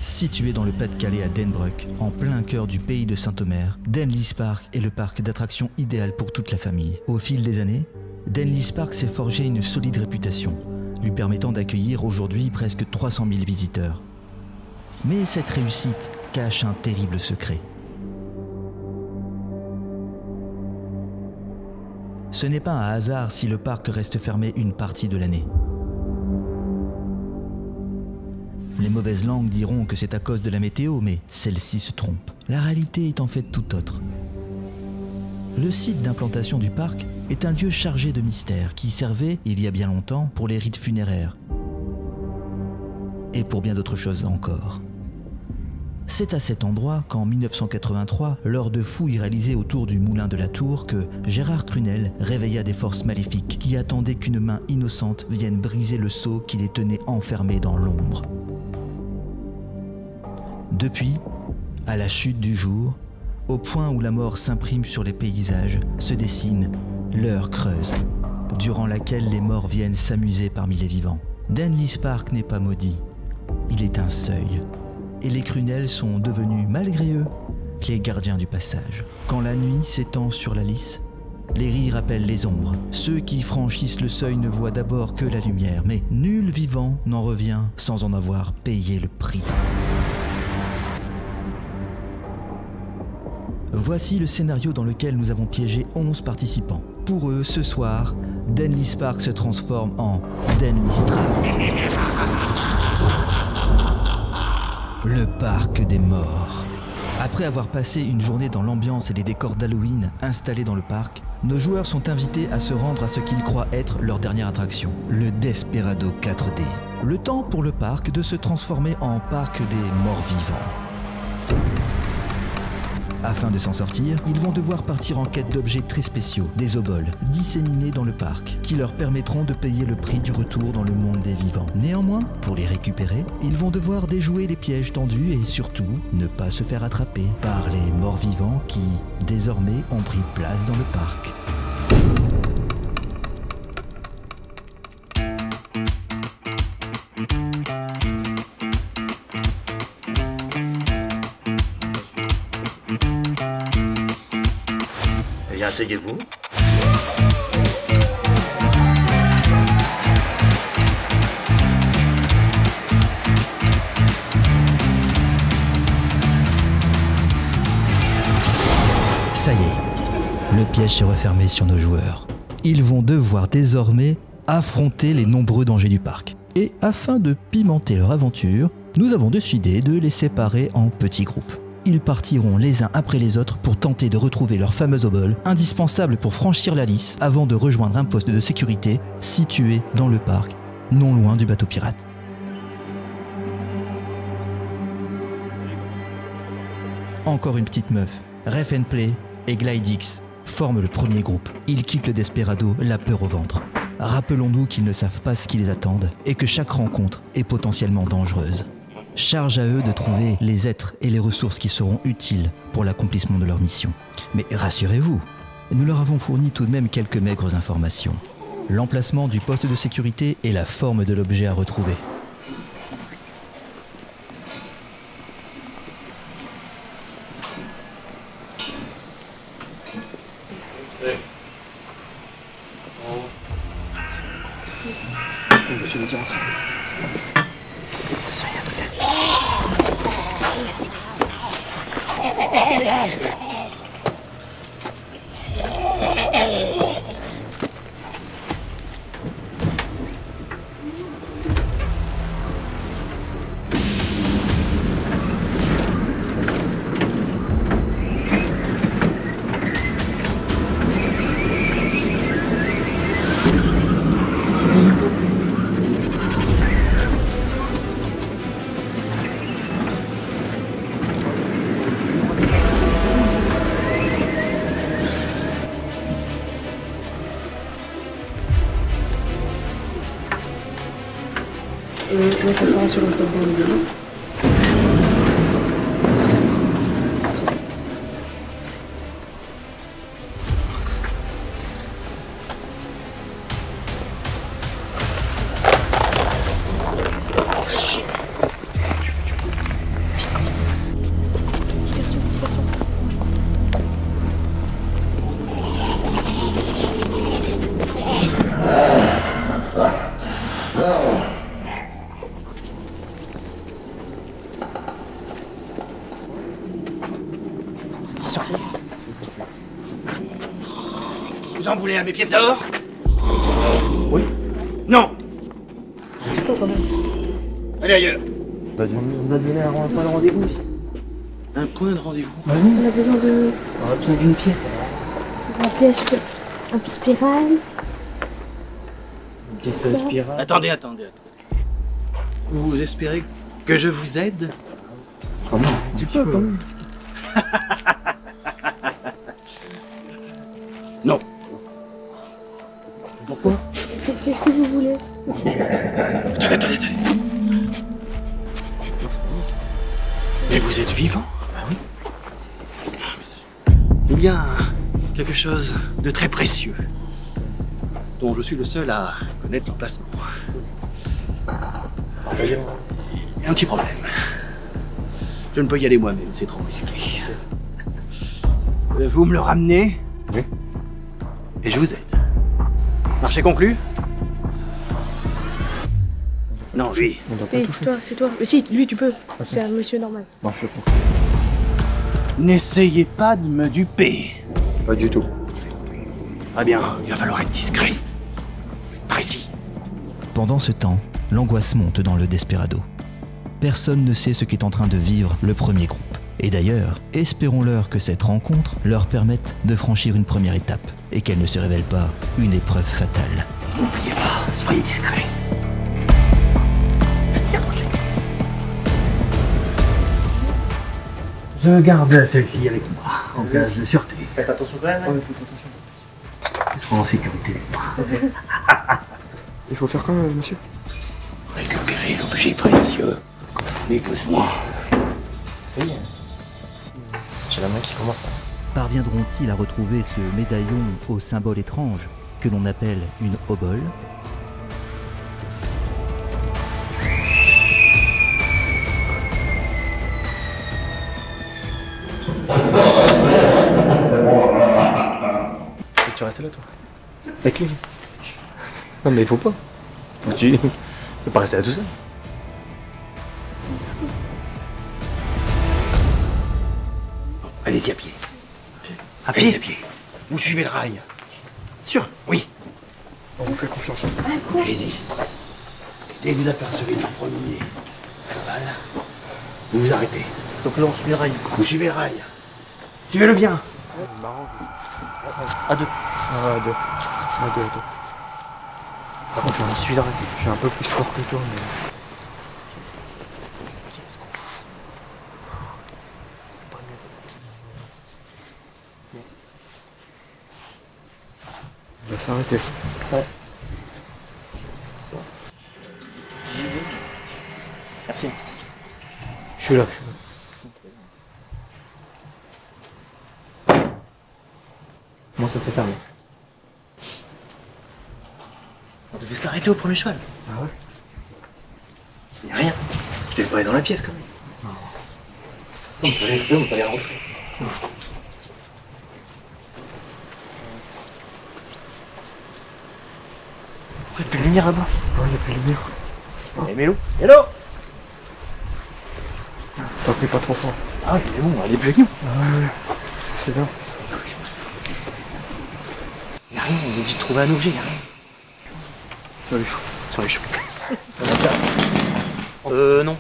Situé dans le Pas-de-Calais à Denbrook, en plein cœur du pays de Saint-Omer, Denlis Park est le parc d'attractions idéal pour toute la famille. Au fil des années, Denlis Park s'est forgé une solide réputation, lui permettant d'accueillir aujourd'hui presque 300 000 visiteurs. Mais cette réussite cache un terrible secret. Ce n'est pas un hasard si le parc reste fermé une partie de l'année. Les mauvaises langues diront que c'est à cause de la météo, mais celle-ci se trompe. La réalité est en fait tout autre. Le site d'implantation du parc est un lieu chargé de mystères qui servait, il y a bien longtemps, pour les rites funéraires. Et pour bien d'autres choses encore. C'est à cet endroit qu'en 1983, lors de fouilles réalisées autour du moulin de la Tour, que Gérard Crunel réveilla des forces maléfiques qui attendaient qu'une main innocente vienne briser le sceau qui les tenait enfermés dans l'ombre. Depuis, à la chute du jour, au point où la mort s'imprime sur les paysages, se dessine l'heure creuse, durant laquelle les morts viennent s'amuser parmi les vivants. Denlis Park n'est pas maudit, il est un seuil. Et les Crunel sont devenus, malgré eux, les gardiens du passage. Quand la nuit s'étend sur la lisse, les rires appellent les ombres. Ceux qui franchissent le seuil ne voient d'abord que la lumière, mais nul vivant n'en revient sans en avoir payé le prix. Voici le scénario dans lequel nous avons piégé 11 participants. Pour eux, ce soir, Denlis Park se transforme en Denlis Trap. Le parc des morts. Après avoir passé une journée dans l'ambiance et les décors d'Halloween installés dans le parc, nos joueurs sont invités à se rendre à ce qu'ils croient être leur dernière attraction, le Desperado 4D. Le temps pour le parc de se transformer en parc des morts-vivants. Afin de s'en sortir, ils vont devoir partir en quête d'objets très spéciaux, des oboles, disséminés dans le parc, qui leur permettront de payer le prix du retour dans le monde des vivants. Néanmoins, pour les récupérer, ils vont devoir déjouer les pièges tendus et surtout, ne pas se faire attraper par les morts-vivants qui, désormais, ont pris place dans le parc. Asseyez-vous. Ça y est, le piège s'est refermé sur nos joueurs. Ils vont devoir désormais affronter les nombreux dangers du parc. Et afin de pimenter leur aventure, nous avons décidé de les séparer en petits groupes. Ils partiront les uns après les autres pour tenter de retrouver leur fameuse obole, indispensable pour franchir la lisse avant de rejoindre un poste de sécurité situé dans le parc, non loin du bateau pirate. Encore une petite meuf, Ref & Play et Glidix forment le premier groupe. Ils quittent le Desperado, la peur au ventre. Rappelons-nous qu'ils ne savent pas ce qui les attend et que chaque rencontre est potentiellement dangereuse. Charge à eux de trouver les êtres et les ressources qui seront utiles pour l'accomplissement de leur mission. Mais rassurez-vous, nous leur avons fourni tout de même quelques maigres informations. L'emplacement du poste de sécurité et la forme de l'objet à retrouver. Monsieur le directeur. Attention, il y a un hôtel. Je laisse l'information dans le bureau. Vous en voulez à mes pieds d'or? Oui. Non. C'est quoi quand même? Allez ailleurs. Vas-y. On nous a donné un point de rendez-vous ici. Un point de rendez-vous. On a besoin de... On a besoin d'une pièce. La pièce... Un peu spirale. Une petite spirale. Attendez. Vous espérez que je vous aide? Comment? Tu peux quand même. Non. Pourquoi? Qu'est-ce que vous voulez? Attendez. Mais vous êtes vivant? Ah oui. Il y a quelque chose de très précieux dont je suis le seul à connaître l'emplacement. Il y a un petit problème. Je ne peux y aller moi-même, c'est trop risqué. Vous me le ramenez? Oui. Et je vous aide. Marché conclu? Non, lui. On doit pas Et toucher. toi, c'est toi. Mais si, lui tu peux. C'est un monsieur normal. Non, je comprends. N'essayez pas de me duper. Pas du tout. Très bien, il va falloir être discret. Par ici. Pendant ce temps, l'angoisse monte dans le Desperado. Personne ne sait ce qu'est en train de vivre le premier groupe. Et d'ailleurs, espérons-leur que cette rencontre leur permette de franchir une première étape et qu'elle ne se révèle pas une épreuve fatale. N'oubliez pas, soyez discret. Je garde celle-ci avec moi, en cas de sûreté. Faites attention quand même. Ouais, faites attention. Ils seront en sécurité. Il faut faire quoi, monsieur? Récupérer l'objet précieux. J'en ai besoin. Ça y est. J'ai la main qui commence à... Parviendront-ils à retrouver ce médaillon au symbole étrange que l'on appelle une obole ? Tu restes là, toi? Avec lui? Non, mais il faut pas. Tu peux pas rester là tout seul. Allez-y à pied. À Allez-y pied? à pied. Vous suivez le rail. Sûr? Oui. On vous fait confiance. Allez-y. Dès que vous apercevez le premier cheval, vous vous arrêtez. Donc là, on suit le rail. Vous suivez le rail. Suivez-le bien. À deux. À deux. À deux. Par contre, je suis le rail. Je suis un peu plus fort que toi, mais... On va s'arrêter. Ouais. J'y vais. Merci. Je suis là. Comment ça s'est fermé? On devait s'arrêter au premier cheval. Ah ouais? Il n'y a rien. Je devais pas aller dans la pièce quand même. Non. On fallait rentrer. Il n'y a plus de lumière là-bas. Ouais, il n'y a plus de lumière. Et Mélo? Hello! T'en prie pas trop fort. Ah oui, mais bon, elle est plus avec nous. Ah ouais, c'est bien. Y'a rien, on nous dit de trouver un objet, y'a rien. Sur les choux. Sur les choux. Non.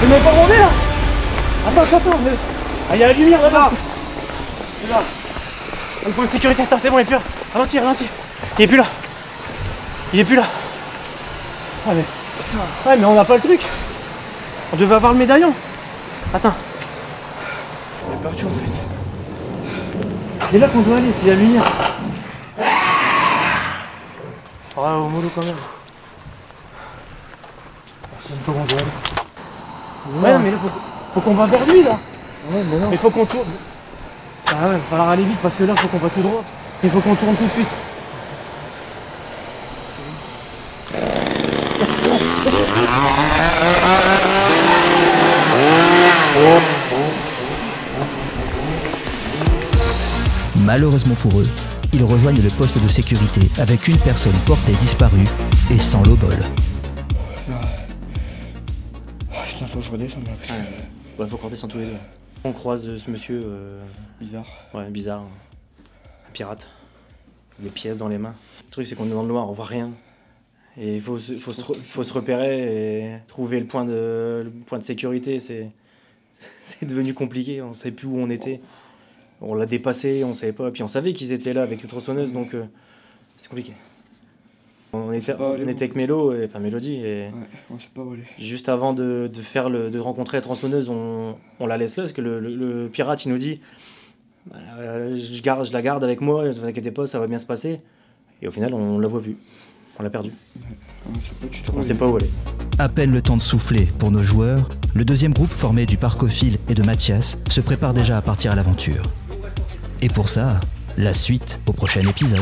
Mais pas rondé là. Attends, mais... Ah, il y a la lumière là-bas. C'est là. Le point de sécurité, attends, c'est bon, il est plus là. Ralentis. Il est plus là. Ah mais... Ouais, mais on n'a pas le truc. On devait avoir le médaillon. Attends. On est parti en fait. C'est là qu'on doit aller, c'est la lumière. Ah, au mollo quand même. Comment on doit aller? Ouais, mais là, faut qu'on va vers lui, là. Ouais, mais non. Il faut qu'on tourne. Ah ouais, il va falloir aller vite parce que là, faut qu'on va tout droit. Il faut qu'on tourne tout de suite. Malheureusement pour eux, ils rejoignent le poste de sécurité avec une personne portée disparue et sans l'obol. Putain, faut que je redescende là. Parce que... Ouais, faut qu'on redescende tous les deux. On croise ce monsieur. Bizarre. Ouais, bizarre. Un pirate. Des pièces dans les mains. Le truc, c'est qu'on est dans le noir, on voit rien. Et il faut se repérer et trouver le point de sécurité. C'est devenu compliqué, on savait plus où on était. On l'a dépassé, on savait pas. Puis on savait qu'ils étaient là avec les tronçonneuses, donc c'est compliqué. On était avec Mélo, enfin Mélodie, et ouais, on sait pas voler. juste avant de rencontrer la tronçonneuse, on la laisse là, parce que le pirate, il nous dit je la garde avec moi, ne vous inquiétez pas, ça va bien se passer. Et au final, on la voit plus. On l'a perdue. On sait pas où elle est. À peine le temps de souffler pour nos joueurs, le deuxième groupe formé du Parcophile et de Mathias se prépare déjà à partir à l'aventure. Et pour ça, la suite au prochain épisode.